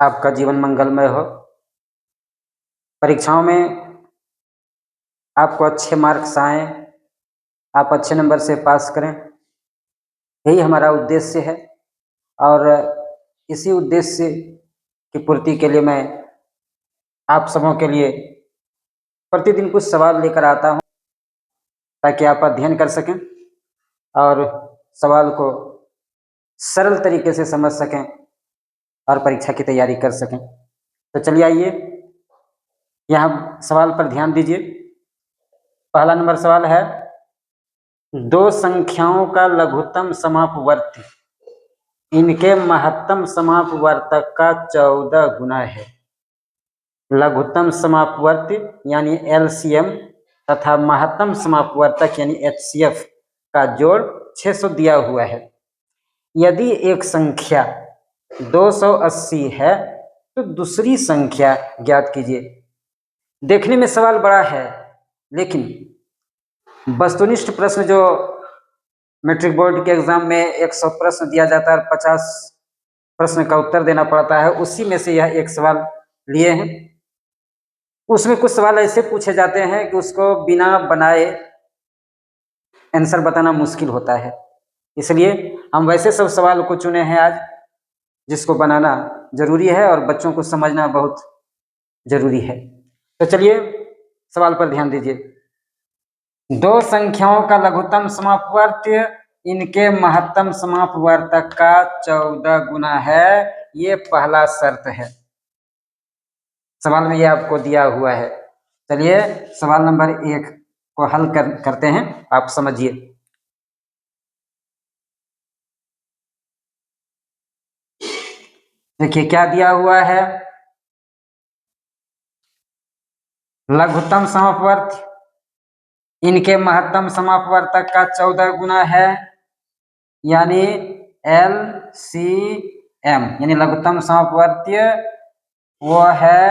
आपका जीवन मंगलमय हो। परीक्षाओं में आपको अच्छे मार्क्स आएँ, आप अच्छे नंबर से पास करें, यही हमारा उद्देश्य है। और इसी उद्देश्य की पूर्ति के लिए मैं आप सबों के लिए प्रतिदिन कुछ सवाल लेकर आता हूँ, ताकि आप अध्ययन कर सकें और सवाल को सरल तरीके से समझ सकें और परीक्षा की तैयारी कर सकें। तो चलिए आइए, यहाँ सवाल पर ध्यान दीजिए। पहला नंबर सवाल है, दो संख्याओं का लघुत्तम समापवर्ती इनके महत्तम समापवर्तक का 14 गुना है। लघुत्तम समापवर्ती यानी LCM तथा महत्तम समापवर्तक यानी HCF का जोड़ 600 दिया हुआ है। यदि एक संख्या 280 है तो दूसरी संख्या ज्ञात कीजिए। देखने में सवाल बड़ा है, लेकिन वस्तुनिष्ठ प्रश्न जो मैट्रिक बोर्ड के एग्जाम में 100 प्रश्न दिया जाता है और 50 प्रश्न का उत्तर देना पड़ता है, उसी में से यह एक सवाल लिए हैं। उसमें कुछ सवाल ऐसे पूछे जाते हैं कि उसको बिना बनाए आंसर बताना मुश्किल होता है। इसलिए हम वैसे सब सवाल को चुने हैं आज, जिसको बनाना जरूरी है और बच्चों को समझना बहुत जरूरी है। तो चलिए सवाल पर ध्यान दीजिए। दो संख्याओं का लघुत्तम समापवर्त्य इनके महत्तम समापवर्तक का 14 गुना है, ये पहला शर्त है। सवाल में ये आपको दिया हुआ है। चलिए सवाल नंबर 1 को हल करते हैं, आप समझिए। देखिए क्या दिया हुआ है, लघुत्तम समापवर्त इनके महत्तम समापवर्तक का 14 गुना है, यानी LCM यानी लघुत्तम समापवर्तीय वो है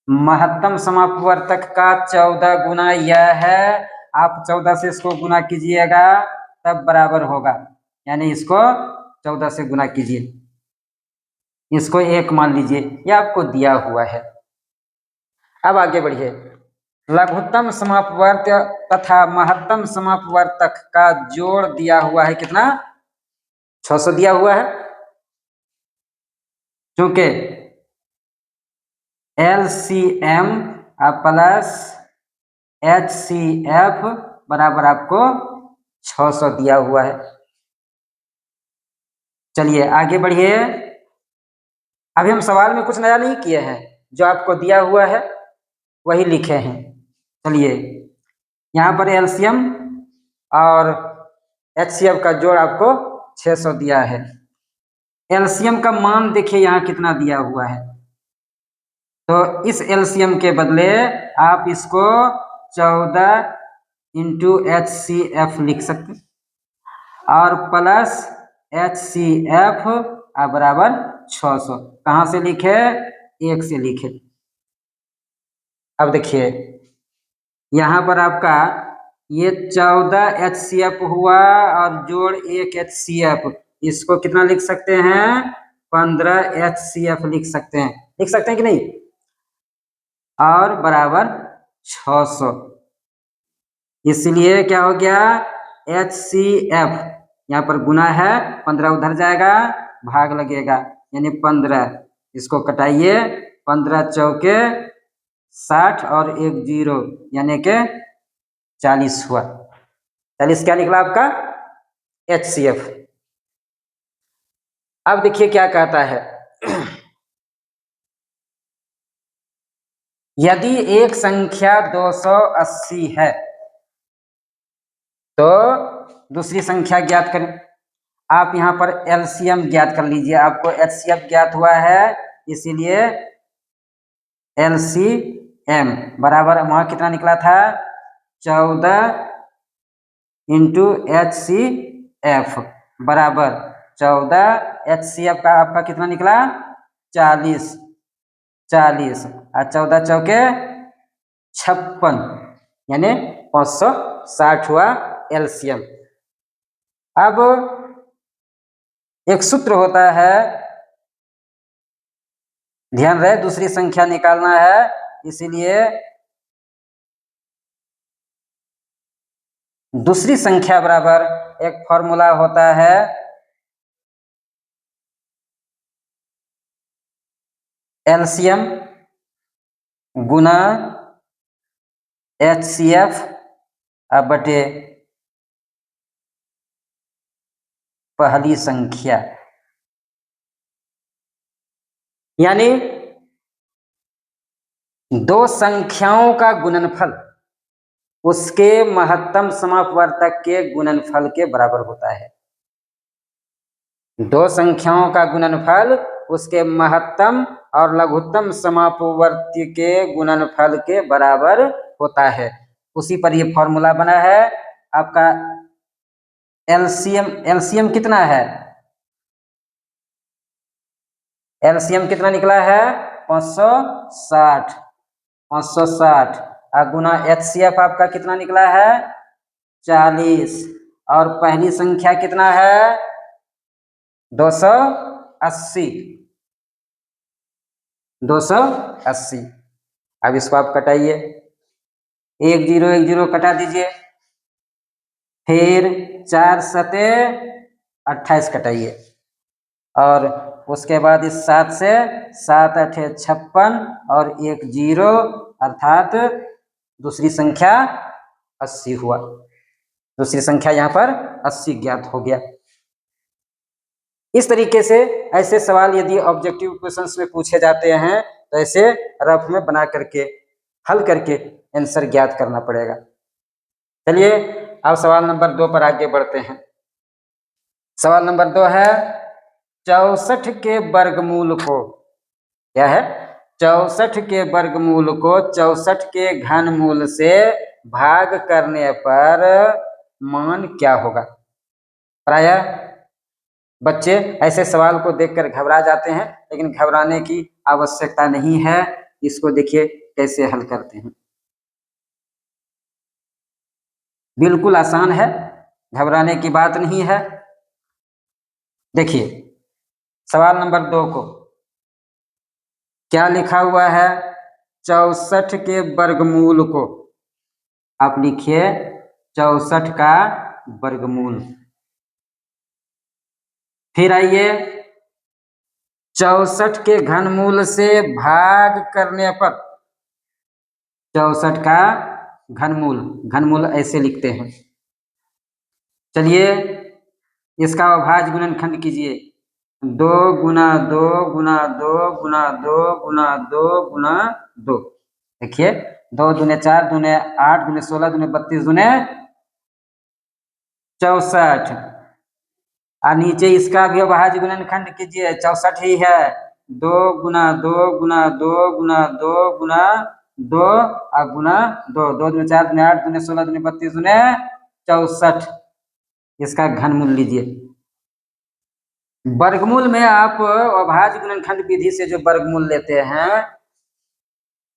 महत्तम समापवर्तक का 14 गुना यह है। आप 14 से इसको गुना कीजिएगा तब बराबर होगा, यानी इसको 14 से गुना कीजिए, इसको 1 मान लीजिए, यह आपको दिया हुआ है। अब आगे बढ़िए। लघुत्तम समापवर्त तथा महत्तम समापवर्तक का जोड़ दिया हुआ है कितना, 600 दिया हुआ है। क्योंकि LCM प्लस HCF बराबर आपको 600 दिया हुआ है। चलिए आगे बढ़िए। अभी हम सवाल में कुछ नया नहीं किए हैं, जो आपको दिया हुआ है वही लिखे हैं। चलिए यहाँ पर LCM और HCF का जोड़ आपको 600 दिया है। LCM का मान देखिए यहाँ कितना दिया हुआ है, तो इस LCM के बदले आप इसको 14 इंटू HCF लिख सकते हैं और प्लस HCF बराबर 600। कहाँ से लिखे, 1 से लिखे। अब देखिए यहाँ पर आपका ये 14 HCF हुआ और जोड़ 1 HCF, इसको कितना लिख सकते हैं, 15 HCF लिख सकते हैं कि नहीं, और बराबर 600। इसलिए क्या हो गया, HCF यहाँ पर गुना है, 15 उधर जाएगा, भाग लगेगा, यानी 15। इसको कटाइए, 15 चौके 60 और 1 0 यानी के 40 हुआ। 40 क्या निकला आपका, HCF। अब देखिए क्या कहता है, यदि एक संख्या 280 है तो दूसरी संख्या ज्ञात करें। आप यहाँ पर LCM ज्ञात कर लीजिए, आपको HCF ज्ञात हुआ है, इसीलिए LCM बराबर वहां कितना निकला था, 14 इंटू HCF बराबर 14। HCF का आपका कितना निकला, 40 और 14 चौके 56 यानी 560 हुआ LCM। अब एक सूत्र होता है, ध्यान रहे, दूसरी संख्या निकालना है, इसीलिए दूसरी संख्या बराबर एक फॉर्मूला होता है एलसीएम गुना HCF बटे पहली संख्या, यानी दो संख्याओं का गुणनफल उसके महत्तम समापवर्तक के गुणनफल के बराबर होता है। दो संख्याओं का गुणनफल उसके महत्तम और लघुत्तम समापवर्ती के गुणनफल के बराबर होता है। उसी पर ये फॉर्मूला बना है आपका। एलसीएम कितना है? एलसीएम कितना निकला है? 560 गुना HCF आपका कितना निकला है? 40। और पहली संख्या कितना है? 280। अब इसको आप कटाइए, 1 0 1 0 कटा दीजिए, फिर 4 सते 28 कटाइए, और उसके बाद इस 7 से 7 8 56 और 1 0 अर्थात दूसरी संख्या 80 हुआ। दूसरी संख्या यहाँ पर 80 ज्ञात हो गया। इस तरीके से ऐसे सवाल यदि ऑब्जेक्टिव क्वेश्चंस में पूछे जाते हैं तो ऐसे रफ में बना करके हल करके आंसर ज्ञात करना पड़ेगा। चलिए अब सवाल नंबर 2 पर आगे बढ़ते हैं। सवाल नंबर 2 है 64 के वर्गमूल को, क्या है? 64 के वर्गमूल को 64 के घनमूल से भाग करने पर मान क्या होगा? प्रायः बच्चे ऐसे सवाल को देखकर घबरा जाते हैं, लेकिन घबराने की आवश्यकता नहीं है। इसको देखिए कैसे हल करते हैं, बिल्कुल आसान है, घबराने की बात नहीं है। देखिए सवाल नंबर 2 को क्या लिखा हुआ है? 64 के वर्गमूल को आप लिखिए 64 का वर्गमूल। फिर आइए 64 के घनमूल से भाग करने पर, 64 का घनमूल ऐसे लिखते हैं। चलिए इसका अभाज्य गुणनखंड कीजिए, 2 गुना 2 गुना 2 गुना 2 गुना 2 गुना 2। देखिए 2 दूने 4 दूने 8 दूने 16 दूने 32 दूने 64। और नीचे इसका भी अभाज्य गुणनखंड कीजिए, 64 ही है। 2 गुना 2 गुना 2 गुना 2 गुना 2 और गुना 2, 2 दूने 4 दूने 8 दूने 16 दूने 32 दूने 64। इसका घनमूल लीजिए। वर्गमूल में आप अभाज्य गुणनखंड विधि से जो वर्गमूल लेते हैं,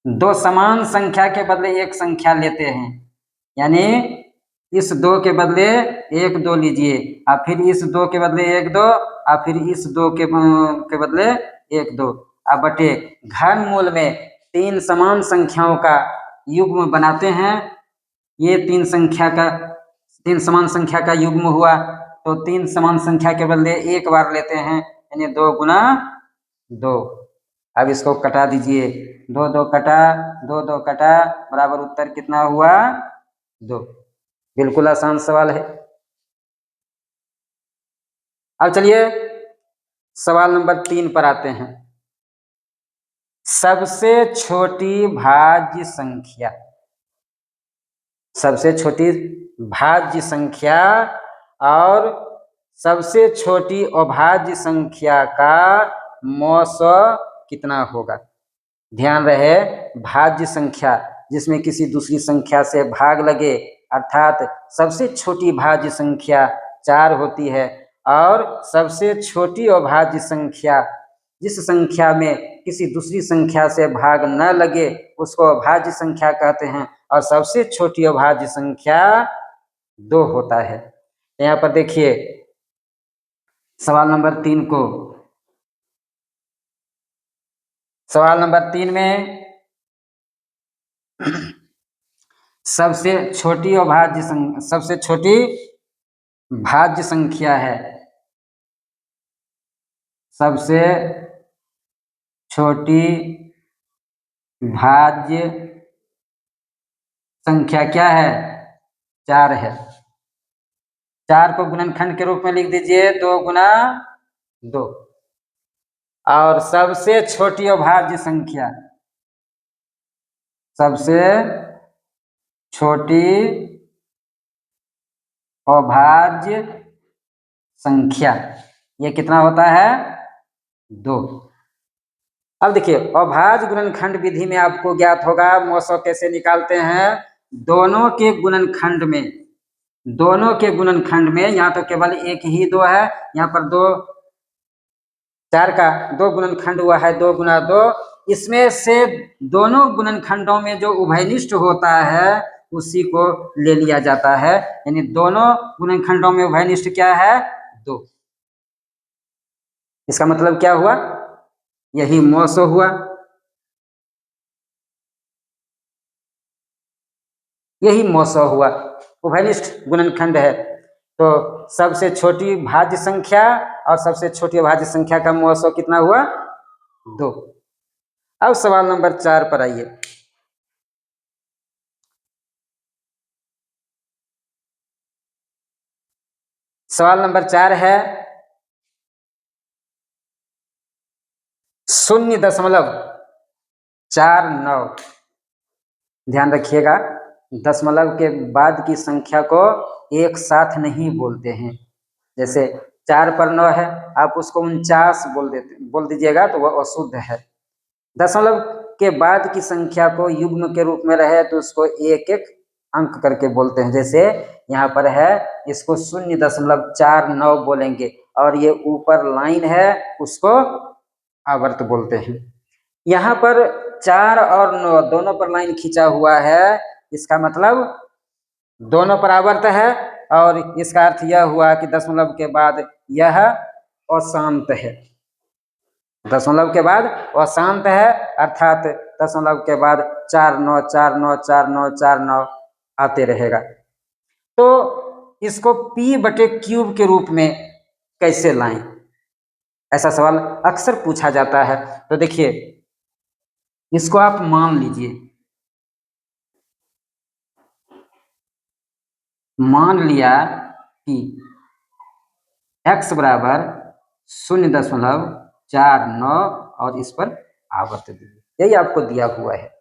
दो समान संख्या के बदले एक संख्या लेते हैं, यानी इस 2 के बदले 1 2 लीजिए, और फिर इस 2 के बदले 1 2, और फिर इस 2 के बदले 1 2, अब बटे घनमूल में 3 समान संख्याओं का युग्म बनाते हैं। ये 3 समान संख्या का युग्म हुआ, तो 3 समान संख्या के बदले 1 बार लेते हैं, यानी 2 गुना 2। अब इसको कटा दीजिए, 2 2 कटा, 2 2 कटा, बराबर उत्तर कितना हुआ? 2। बिल्कुल आसान सवाल है। अब चलिए सवाल नंबर 3 पर आते हैं। सबसे छोटी भाज्य संख्या, सबसे छोटी भाज्य संख्या और सबसे छोटी अभाज्य संख्या का मौस कितना होगा? ध्यान रहे, भाज्य संख्या जिसमें किसी दूसरी संख्या से भाग लगे, अर्थात सबसे छोटी भाज्य संख्या 4 होती है, और सबसे छोटी अभाज्य संख्या जिस संख्या में किसी दूसरी संख्या से भाग न लगे उसको अभाज्य संख्या कहते हैं, और सबसे छोटी अभाज्य संख्या 2 होता है। यहाँ पर देखिए सवाल नंबर 3 को, सवाल नंबर 3 में सबसे छोटी भाज्य संख्या है, सबसे छोटी भाज्य संख्या क्या है? 4 है। 4 को गुणनखंड के रूप में लिख दीजिए 2 गुना 2। और सबसे छोटी अभाज्य संख्या, सबसे छोटी अभाज्य संख्या ये कितना होता है? 2। अब देखिए अभाज्य गुणनखंड विधि में आपको ज्ञात होगा मौसो कैसे निकालते हैं। दोनों के गुणनखंड में यहाँ तो केवल एक ही 2 है, यहाँ पर 2 4 का 2 गुणनखंड हुआ है 2 गुना 2। इसमें से दोनों गुणनखंडों में जो उभयनिष्ठ होता है उसी को ले लिया जाता है, यानी दोनों गुणनखंडों में उभयनिष्ठ क्या है? 2। इसका मतलब क्या हुआ? यही मौसो हुआ, यही मौसो हुआ, उभयनिष्ठ गुणनखंड है। तो सबसे छोटी भाज्य संख्या और सबसे छोटी भाज्य संख्या का मौसो कितना हुआ? 2। अब सवाल नंबर 4 पर आइए। सवाल नंबर 4 है 0.49। ध्यान रखिएगा, दशमलव के बाद की संख्या को एक साथ नहीं बोलते हैं। जैसे 4 पर 9 है, आप उसको 49 बोल दीजिएगा तो वह अशुद्ध है। दशमलव के बाद की संख्या को युग्म के रूप में रहे तो उसको एक एक अंक करके बोलते हैं। जैसे यहाँ पर है, इसको 0.49 बोलेंगे और ये ऊपर लाइन है उसको आवर्त बोलते हैं। यहाँ पर 4 और 9 दोनों पर लाइन खींचा हुआ है, इसका मतलब दोनों पर आवर्त है और इसका अर्थ यह हुआ कि दशमलव के बाद यह अशांत है। दशमलव के बाद अशांत है, अर्थात दशमलव के बाद 4 9 4 9 4 9 4 9 आते रहेगा। तो इसको p/क्यूब के रूप में कैसे लाएं, ऐसा सवाल अक्सर पूछा जाता है। तो देखिए इसको आप मान लीजिए, मान लिया कि x बराबर 0.49 और इस पर आवर्त दीजिए, यही आपको दिया हुआ है।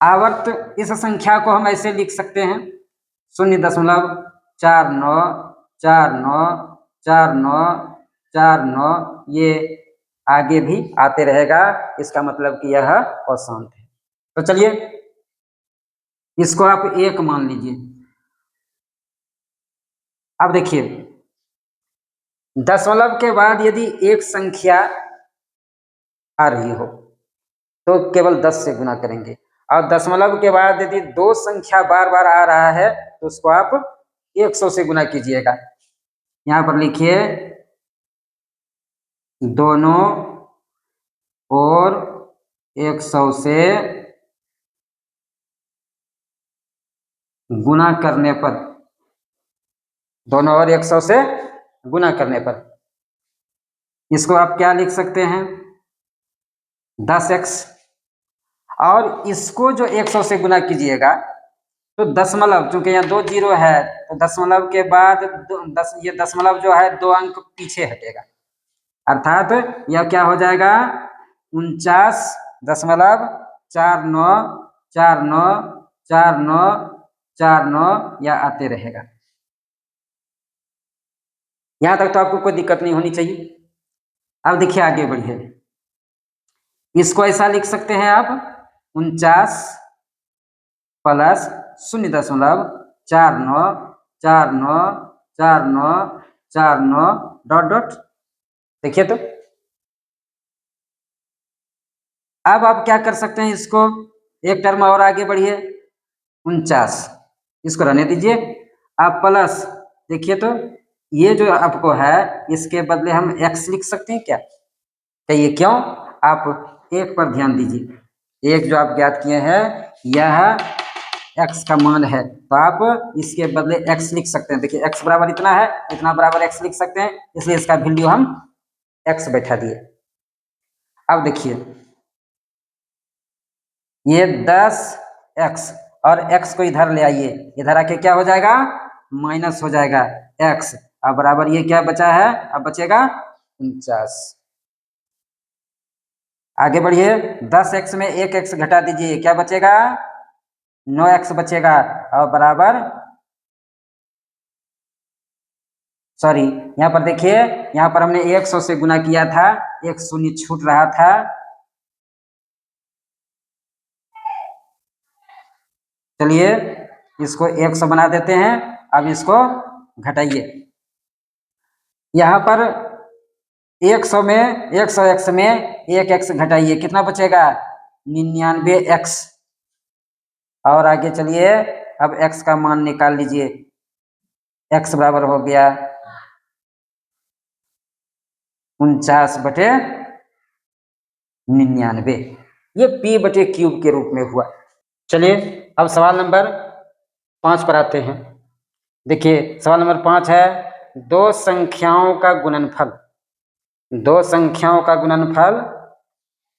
आवर्त इस संख्या को हम ऐसे लिख सकते हैं 0.49494949, ये आगे भी आते रहेगा, इसका मतलब कि यह अशांत है। तो चलिए इसको आप 1 मान लीजिए। अब देखिए दशमलव के बाद यदि एक संख्या आ रही हो तो केवल 10 से गुना करेंगे, और दशमलव के बाद यदि 2 संख्या बार बार आ रहा है तो उसको आप 100 से गुना कीजिएगा। यहाँ पर लिखिए दोनों और 100 से गुना करने पर, दोनों और 100 से गुना करने पर इसको आप क्या लिख सकते हैं 10x, और इसको जो 100 से गुना कीजिएगा तो दशमलव, चूंकि यहाँ 2 जीरो है तो दशमलव के बाद ये दशमलव जो है 2 अंक पीछे हटेगा, अर्थात यह क्या हो जाएगा 49.49494949 या आते रहेगा। यहां तक तो आपको कोई दिक्कत नहीं होनी चाहिए। अब देखिए आगे बढ़िए, इसको ऐसा लिख सकते हैं आप 49 प्लस 0.49494949 डॉट डॉट। देखिए तो अब आप क्या कर सकते हैं, इसको एक टर्म और आगे बढ़िए 49, इसको रहने दीजिए। आप प्लस देखिए तो ये जो आपको है इसके बदले हम x लिख सकते हैं क्या? कहिए क्यों? आप एक पर ध्यान दीजिए, एक जो आप ज्ञात किए हैं यह x का मान है, तो आप इसके बदले x लिख सकते हैं। देखिए x बराबर इतना है, इतना बराबर x लिख सकते हैं, इसलिए इसका वैल्यू हम x बैठा दिए। अब देखिए ये 10x और x को इधर ले आइए, इधर आके क्या हो जाएगा? माइनस हो जाएगा x। अब बराबर ये क्या बचा है? अब बचेगा 49। आगे बढ़िए, 10x में 1x घटा दीजिए, क्या बचेगा? 9x बचेगा। और बराबर, सॉरी यहाँ पर देखिए, यहाँ पर हमने 100 से गुना किया था, एक शून्य छूट रहा था, चलिए इसको 100 बना देते हैं। अब इसको घटाइए, यहाँ पर 100 में 100x में 1x घटाइए, कितना बचेगा? 99x। और आगे चलिए, अब x का मान निकाल लीजिए, x बराबर हो गया 49/99, ये p/क्यूब के रूप में हुआ। चलिए अब सवाल नंबर 5 पर आते हैं। देखिए सवाल नंबर 5 है, दो संख्याओं का गुणनफल, दो संख्याओं का गुणनफल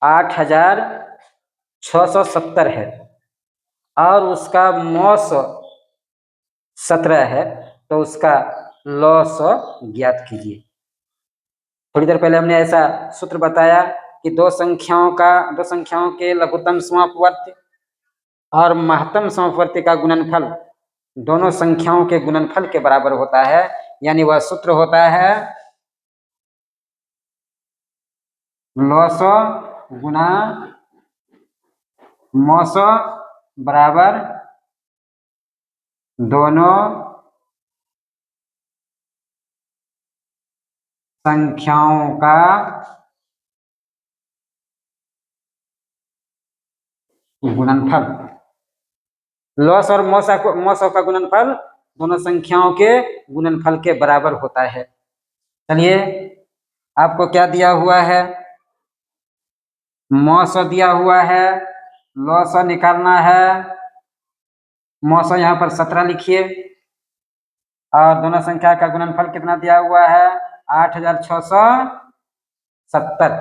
8670 है और उसका मौस 17 है, तो उसका लॉस ज्ञात कीजिए। थोड़ी देर पहले हमने ऐसा सूत्र बताया कि दो संख्याओं के लघुत्तम समवर्ती और महत्तम समवर्ती का गुणनफल दोनों संख्याओं के गुणनफल के बराबर होता है, यानी वह सूत्र होता है लॉस गुना मौस बराबर दोनों संख्याओं का गुणनफल। लॉस और मौसा का गुणनफल दोनों संख्याओं के गुणनफल के बराबर होता है। चलिए आपको क्या दिया हुआ है? मौसा दिया हुआ है, लॉस निकालना है। मौसा यहाँ पर 17 लिखिए और दोनों संख्या का गुणनफल कितना दिया हुआ है? 8670।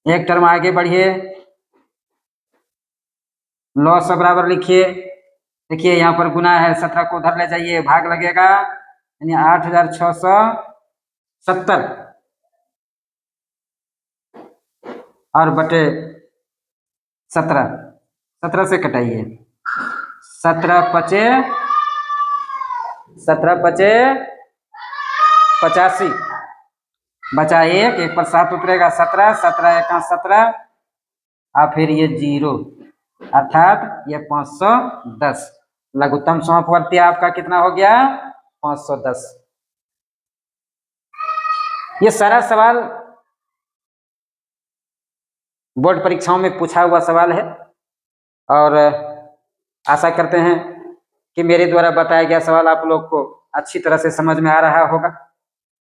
एक टर्म आगे बढ़िए, लॉस बराबर लिखिए। देखिए यहाँ पर गुना है, 17 को उधर ले जाइए, भाग लगेगा, यानी 8670 और बटे 17, 17 से कटाइए, 17 पचे 85, बचा एक पर 7 उतरेगा, 17, 17 1 17 और फिर ये 0, अर्थात ये 510। लघुत्तम समवर्ती आपका कितना हो गया? 510। ये सारा सवाल बोर्ड परीक्षाओं में पूछा हुआ सवाल है और आशा करते हैं कि मेरे द्वारा बताया गया सवाल आप लोग को अच्छी तरह से समझ में आ रहा होगा।